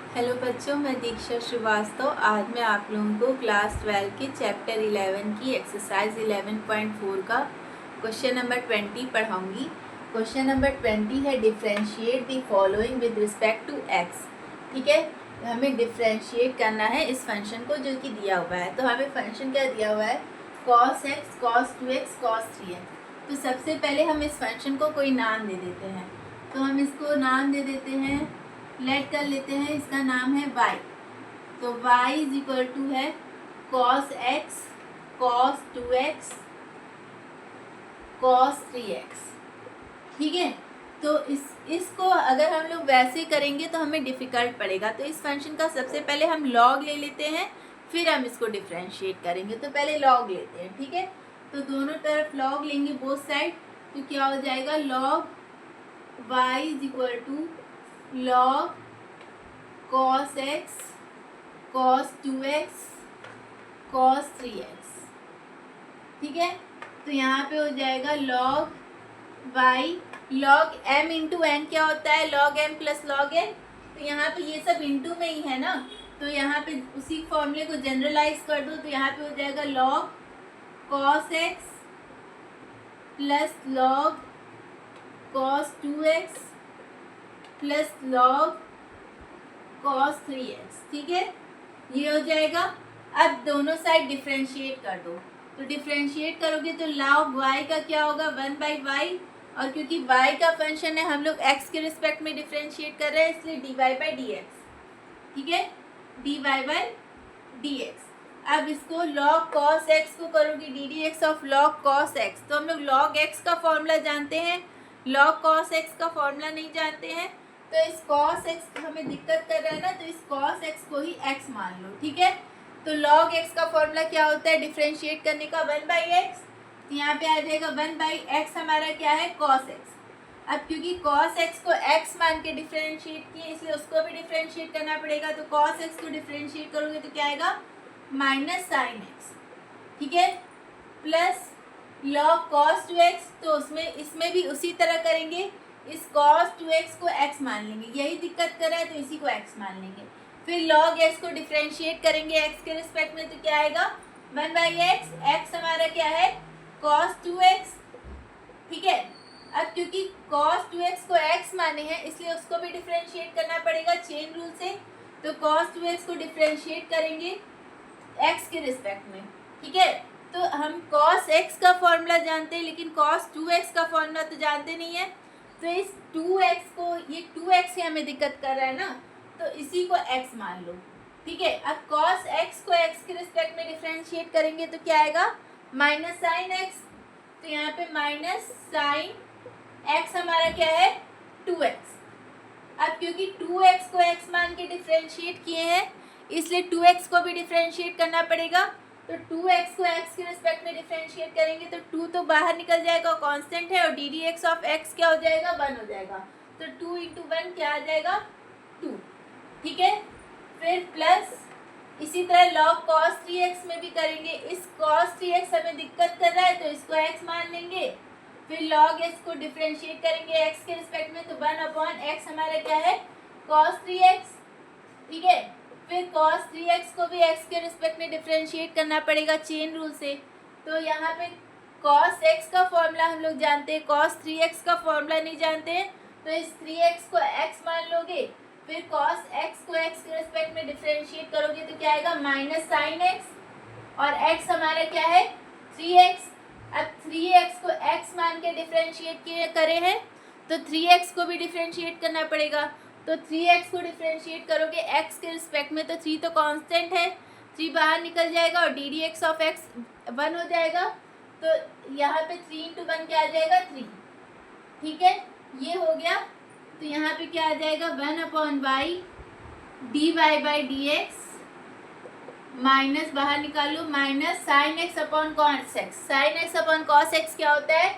Hello बच्चों, मैं दीक्षा श्रीवास्तव। आज मैं आप लोगों को क्लास 12 के चैप्टर 11 की एक्सरसाइज 11.4 का क्वेश्चन नंबर 20 पढ़ाऊंगी। क्वेश्चन नंबर 20 है differentiate the following with respect to x. ठीक है, हमें डिफ्रेंशिएट करना है इस फंक्शन को जो कि दिया हुआ है। तो हमें फंक्शन क्या दिया हुआ है, cos x, cos 2x, cos 3x। तो सबसे पहले हम इस फंक्शन को कोई नाम दे देते हैं। तो हम इसको नाम दे देते हैं, लेट कर लेते हैं, इसका नाम है y। तो y इज इक्वल टू है cos x, cos 2x, cos 3x। ठीक है, तो इसको अगर हम लोग वैसे करेंगे तो हमें डिफिकल्ट पड़ेगा। तो इस फंक्शन का सबसे पहले हम लॉग ले लेते हैं, फिर हम इसको डिफ्रेंशिएट करेंगे। तो पहले लॉग लेते हैं। ठीक है, तो दोनों तरफ लॉग लेंगे, बोथ साइड। तो क्या हो जाएगा, log y is equal to log cos x, cos 2x, cos 3x। ठीक है, तो यहाँ पे हो जाएगा log y, log m into n क्या होता है, log m plus log n। तो यहाँ पे ये सब इंटू में ही है ना, तो यहाँ पे उसी फॉर्मूले को जनरलाइज कर दो। तो यहाँ पे हो जाएगा log cos x plus log cos 2x plus log cos 3x। ठीक है, ये हो जाएगा। अब दोनों साइड डिफ्रेंशिएट कर दो। तो डिफ्रेंशिएट करोगे तो log y का क्या होगा, 1/y। और क्योंकि y का फंक्शन है, हम लोग x के रिस्पेक्ट में डिफ्रेंशिएट कर रहे हैं, इसलिए dy/dx। ठीक है, dy/dx। अब इसको log cos x को करोगे ddx of log cos x। तो हम लोग log x का फॉर्मूला जानते हैं, log cos x का फॉर्मूला नहीं जानते हैं। तो इस cos x हमें दिक्कत कर रहा है ना, तो इस cos x को ही x मान लो। ठीक है, तो log x का फॉर्मूला क्या होता है डिफ्रेंशिएट करने का, 1/x। तो यहाँ पे आ जाएगा 1/x, हमारा क्या है, cos x। अब क्योंकि cos x को x मान के डिफ्रेंशिएट किए, इसलिए उसको भी डिफ्रेंशिएट करना पड़ेगा। तो cos x को डिफ्रेंशिएट करोगे तो क्या आएगा, माइनस साइन x। ठीक है, प्लस log cos 2x। तो उसमें इसमें भी उसी तरह करेंगे, इस cos 2x को x मान लेंगे, यही दिक्कत कर रहा है तो इसी को x मान लेंगे। फिर log x को डिफ्रेंशिएट करेंगे x के रिस्पेक्ट में, तो क्या आएगा, 1/x। x हमारा क्या है, cos 2x। ठीक है, अब क्योंकि cos 2x को x माने हैं, इसलिए उसको भी डिफ्रेंशिएट करना पड़ेगा चेन रूल से। तो cos 2x को डिफ्रेंशिएट करेंगे x के रिस्पेक्ट में। ठीक है, तो हम cos x का फॉर्मूला जानते हैं, लेकिन cos 2x का फॉर्मूला तो जानते नहीं है। तो इस 2x को, ये 2x ही हमें दिक्कत कर रहा है ना, तो इसी को x मान लो। ठीक है, अब cos x को x के रिस्पेक्ट में डिफ्रेंशिएट करेंगे तो क्या आएगा, माइनस साइन x। तो यहाँ पे माइनस साइन x हमारा क्या है, 2x। अब क्योंकि 2x को x मान के डिफ्रेंशिएट किए हैं, इसलिए 2x को भी डिफ्रेंशिएट करना पड़ेगा। तो 2x को x के रिस्पेक्ट में डिफ्रेंशिएट करेंगे तो 2 तो बाहर निकल जाएगा, कांस्टेंट है, और ddx ऑफ x क्या हो जाएगा, 1 हो जाएगा। तो 2 इंटू 1 क्या आ जाएगा, 2। ठीक है, फिर प्लस इसी तरह log cos 3x में भी करेंगे। इस cos 3x हमें दिक्कत कर रहा है, तो इसको x मान लेंगे। फिर log x को डिफ्रेंशिएट करेंगे x के रिस्पेक्ट में, तो 1/x हमारा क्या है, cos 3x। ठीक है, फिर cos 3x को भी x के रिस्पेक्ट में डिफ्रेंशिएट करना पड़ेगा चेन रूल से। तो यहाँ पे cos x का फॉर्मूला हम लोग जानते हैं, cos 3x का फॉर्मूला नहीं जानते हैं। तो इस 3x को x मान लोगे, फिर cos x को x के रिस्पेक्ट में डिफ्रेंशिएट करोगे तो क्या आएगा, माइनस साइन x। और x हमारा क्या है, 3x। अब 3x को x मान के डिफ्रेंशिएट किए करे हैं, तो 3x को भी डिफ्रेंशिएट करना पड़ेगा। तो 3x को डिफ्रेंशिएट करोगे x के रिस्पेक्ट में, तो 3 तो कांस्टेंट है, 3 बाहर निकल जाएगा, और ddx ऑफ x 1 हो जाएगा। तो यहाँ पे 3 इंटू 1 क्या आ जाएगा, 3। ठीक है, ये हो गया। तो यहाँ पे क्या आ जाएगा, 1/y dy/dx माइनस, बाहर निकालो, minus sine x upon cos x। Sine x upon cos x क्या होता है,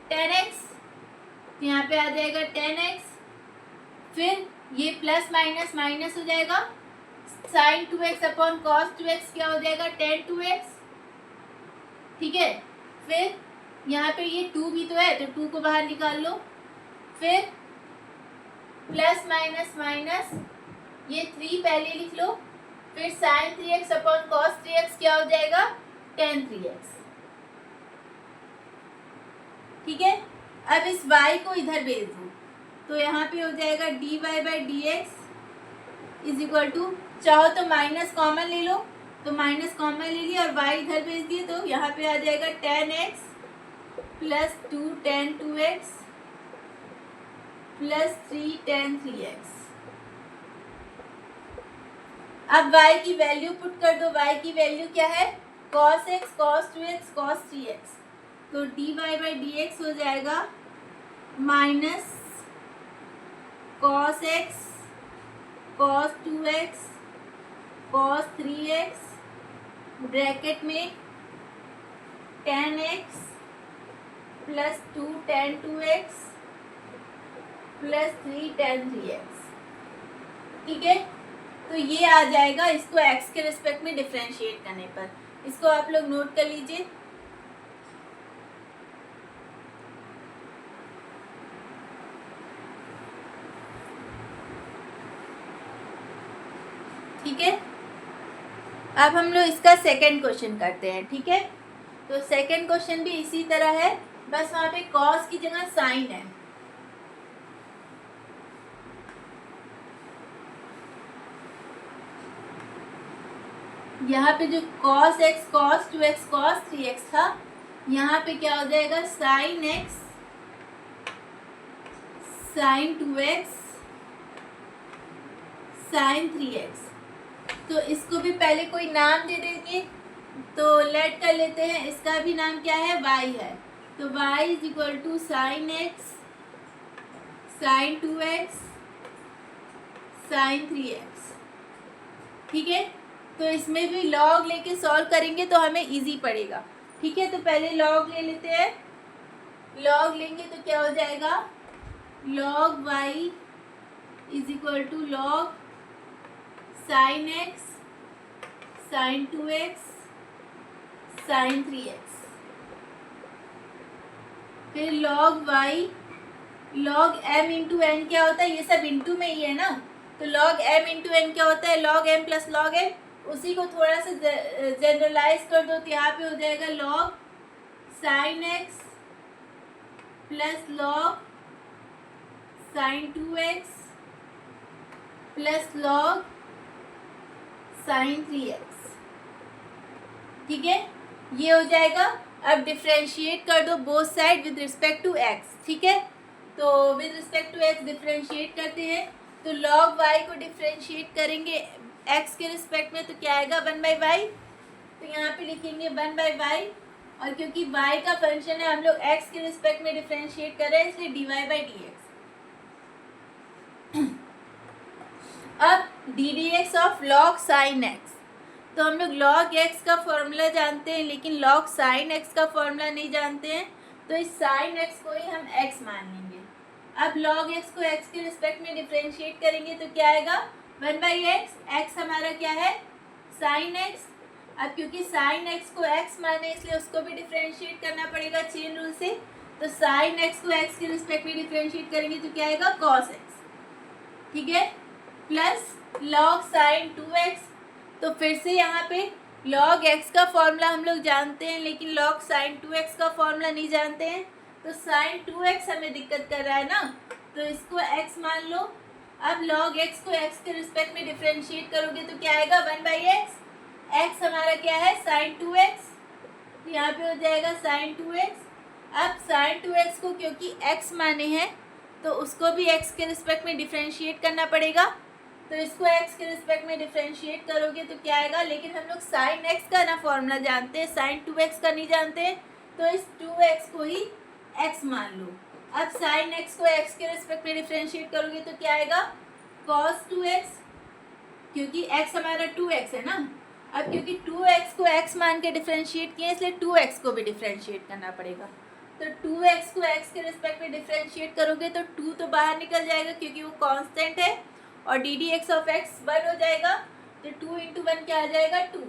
10x। तो यहाँ पे आ जाएगा 10x। फिर ये प्लस माइनस माइनस हो जाएगा, sign 2x upon cos 2x क्या हो जाएगा, tan 2x। ठीक है, फिर यहाँ पे ये 2 भी तो है, तो 2 को बाहर निकाल लो। फिर प्लस माइनस माइनस ये 3 पहले लिख लो, फिर sign 3x upon cos 3x क्या हो जाएगा, टेन 3x। ठीक है, अब इस y को इधर भेज दो, तो यहाँ पे हो जाएगा dy by d x is equal to, चाहो तो माइनस कॉमन ले लो, तो माइनस कॉमन ले लिया और y इधर भेज दिए, तो यहाँ पे आ जाएगा ten x plus two ten 2x plus 3 ten 3x। अब y की वैल्यू पुट कर दो, y की वैल्यू क्या है, cos x cos 2x cos 3x, तो dy बाई डी एक्स हो जाएगा minus cos x cos 2x cos 3x bracket में tan x plus two tan 2x plus 3 tan 3x। ठीक है, तो ये आ जाएगा इसको x के रिस्पेक्ट में डिफरेंशिएट करने पर। इसको आप लोग नोट कर लीजिए। ठीक है, अब हम लोग इसका सेकंड क्वेश्चन करते हैं। ठीक है, तो सेकंड क्वेश्चन भी इसी तरह है, बस वहां पे कॉस की जगह साइन है। यहाँ पे जो cos x cos 2x cos 3x था, यहाँ पे क्या हो जाएगा sin x sin 2x sin 3x। तो इसको भी पहले कोई नाम दे देंगे, तो लेट कर लेते हैं, इसका भी नाम क्या है, y है, तो y is equal to sine x sin 2x sin 3x। ठीक है, तो इसमें भी लॉग लेके सॉल्व करेंगे तो हमें इजी पड़ेगा। ठीक है, तो पहले लॉग ले लेते हैं, लॉग लेंगे तो क्या हो जाएगा, log y is equal to log sin x sin 2x sin 3x, फिर log y log m into n क्या होता है, ये सब इंटू में ही है ना, तो log m इंटू एन क्या होता है, log m plus log n, उसी को थोड़ा सा जनरलाइज कर दो, तो यहाँ पे हो जाएगा log sin x plus log sin 2x plus log sin 3x। ठीक है, ये हो जाएगा। अब डिफ्रेंशिएट कर दो both side with respect to x। ठीक है, तो with respect to x differentiate करते हैं, तो log y को डिफ्रेंशिएट करेंगे x के रिस्पेक्ट में, तो क्या आएगा 1/y, तो यहाँ पे लिखेंगे 1/y, और क्योंकि y का फंक्शन है, हम लोग x के रिस्पेक्ट में डिफ्रेंशिएट कर रहे हैं, इसलिए dy बाई डी एक्स। अब D D x of log sin x, तो हम लोग log x का फॉर्मूला जानते हैं, लेकिन log sin x का फॉर्मूला नहीं जानते हैं, तो इस sin x को ही हम x मान लेंगे। अब log x को x के रिस्पेक्ट में डिफ्रेंशिएट करेंगे तो क्या आएगा 1/x, x हमारा क्या है sin x। अब क्योंकि sin x को x माने इसलिए उसको भी डिफ्रेंशिएट करना पड़ेगा चेन रूल से, तो sin x को x के रिस्पेक्ट में डिफ्रेंशिएट करेंगे तो क्या आएगा cos x। ठीक है, प्लस log sin 2x, तो फिर से यहाँ पे log x का फॉर्मूला हम लोग जानते हैं, लेकिन log sin 2x का फॉर्मूला नहीं जानते हैं, तो sin 2x हमें दिक्कत कर रहा है ना, तो इसको x मान लो। अब log x को x के रिस्पेक्ट में डिफ्रेंशिएट करोगे तो क्या आएगा 1/x, x हमारा क्या है sin 2x, तो यहाँ पे हो जाएगा sin 2x। अब sin 2x को क्योंकि x माने हैं, तो उसको भी x के रिस्पेक्ट में डिफ्रेंशिएट करना पड़ेगा, तो इसको x के रिस्पेक्ट में डिफ्रेंशिएट करोगे तो क्या आएगा, लेकिन हम लोग sin x का ना फॉर्मूला जानते हैं, sin 2x का नहीं जानते हैं, तो इस 2x को ही x मान लो। अब sin x को x के रिस्पेक्ट में डिफ्रेंशिएट करोगे तो क्या आएगा cos 2x, क्योंकि x हमारा 2x है ना। अब क्योंकि 2x को x मान के डिफ्रेंशिएट किए, इसलिए 2x को भी डिफ्रेंशिएट करना पड़ेगा, तो 2x को x के रिस्पेक्ट में डिफ्रेंशिएट करोगे तो 2 तो बाहर निकल जाएगा क्योंकि वो कांस्टेंट है, और D D x of x 1 हो जाएगा, तो 2 इंटू 1 क्या आ जाएगा 2।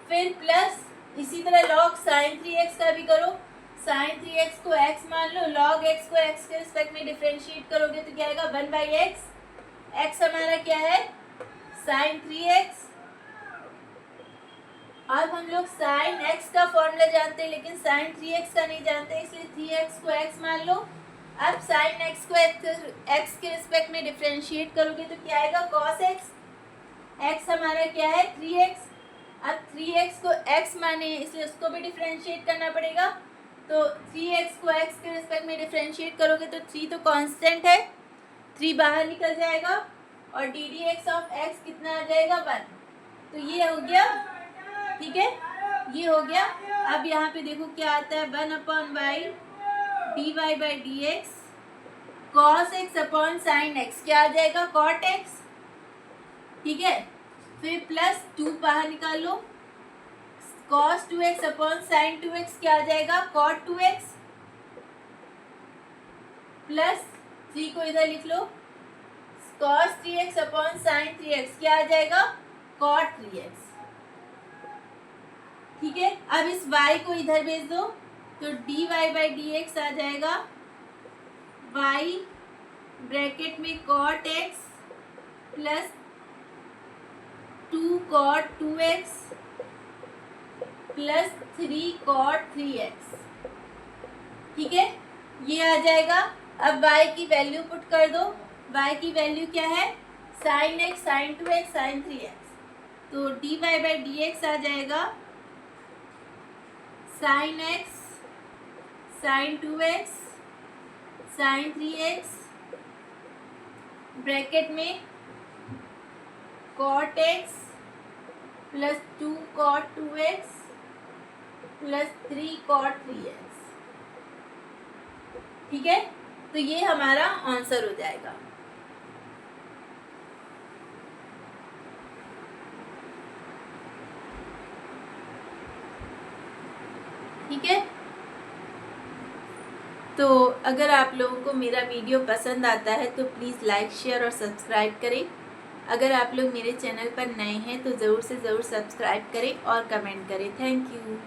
फिर प्लस इसी तरह log sin 3x का भी करो, sin 3x को x मान लो, log x को x के रिस्पेक्ट में डिफ्रेंशिएट करोगे तो क्या आएगा 1/x, x हमारा क्या है sin 3x। अब हम लोग sin x का फॉर्मूला जानते हैं लेकिन sin 3x का नहीं जानते, इसलिए 3x को x मान लो। अब sin x को x के रिस्पेक्ट में डिफरेंशिएट करोगे तो क्या आएगा cos x। x हमारा क्या है 3x। अब 3x को x माने इसलिए उसको भी डिफरेंशिएट करना पड़ेगा, तो 3x को x के रिस्पेक्ट में डिफरेंशिएट करोगे तो 3 तो कांस्टेंट है, 3 बाहर निकल जाएगा और D D x of x कितना आ जाएगा 1। तो ये हो गया, ठीक है, ये हो गया। अब यहाँ पे देखो क्या आता है 1/y dy by d x cos x upon sine x, क्या आ जाएगा कॉट एक्स, ठीक है। फिर प्लस 2 बाहर निकाल लो, cos 2x upon sine 2x क्या आ जाएगा cot 2x, प्लस 3 को इधर लिख लो cos 3x upon sine 3x क्या आ जाएगा cot 3x, ठीक है। अब इस y को इधर भेज दो तो dy बाई डी एक्स आ जाएगा y ब्रैकेट में cot x plus 2 cot 2x plus 3 cot 3x, ठीक है, ये आ जाएगा। अब y की वैल्यू पुट कर दो, y की वैल्यू क्या है sin x sin 2x sin 3x, तो dy बाई डी एक्स आ जाएगा sin x sin 2x sin 3x bracket में cot x plus 2 cot 2x plus 3 cot 3x, ठीक है। तो ये हमारा आंसर हो जाएगा। ठीक है, तो अगर आप लोगों को मेरा वीडियो पसंद आता है तो प्लीज़ लाइक शेयर और सब्सक्राइब करें। अगर आप लोग मेरे चैनल पर नए हैं तो ज़रूर से ज़रूर सब्सक्राइब करें और कमेंट करें। Thank you.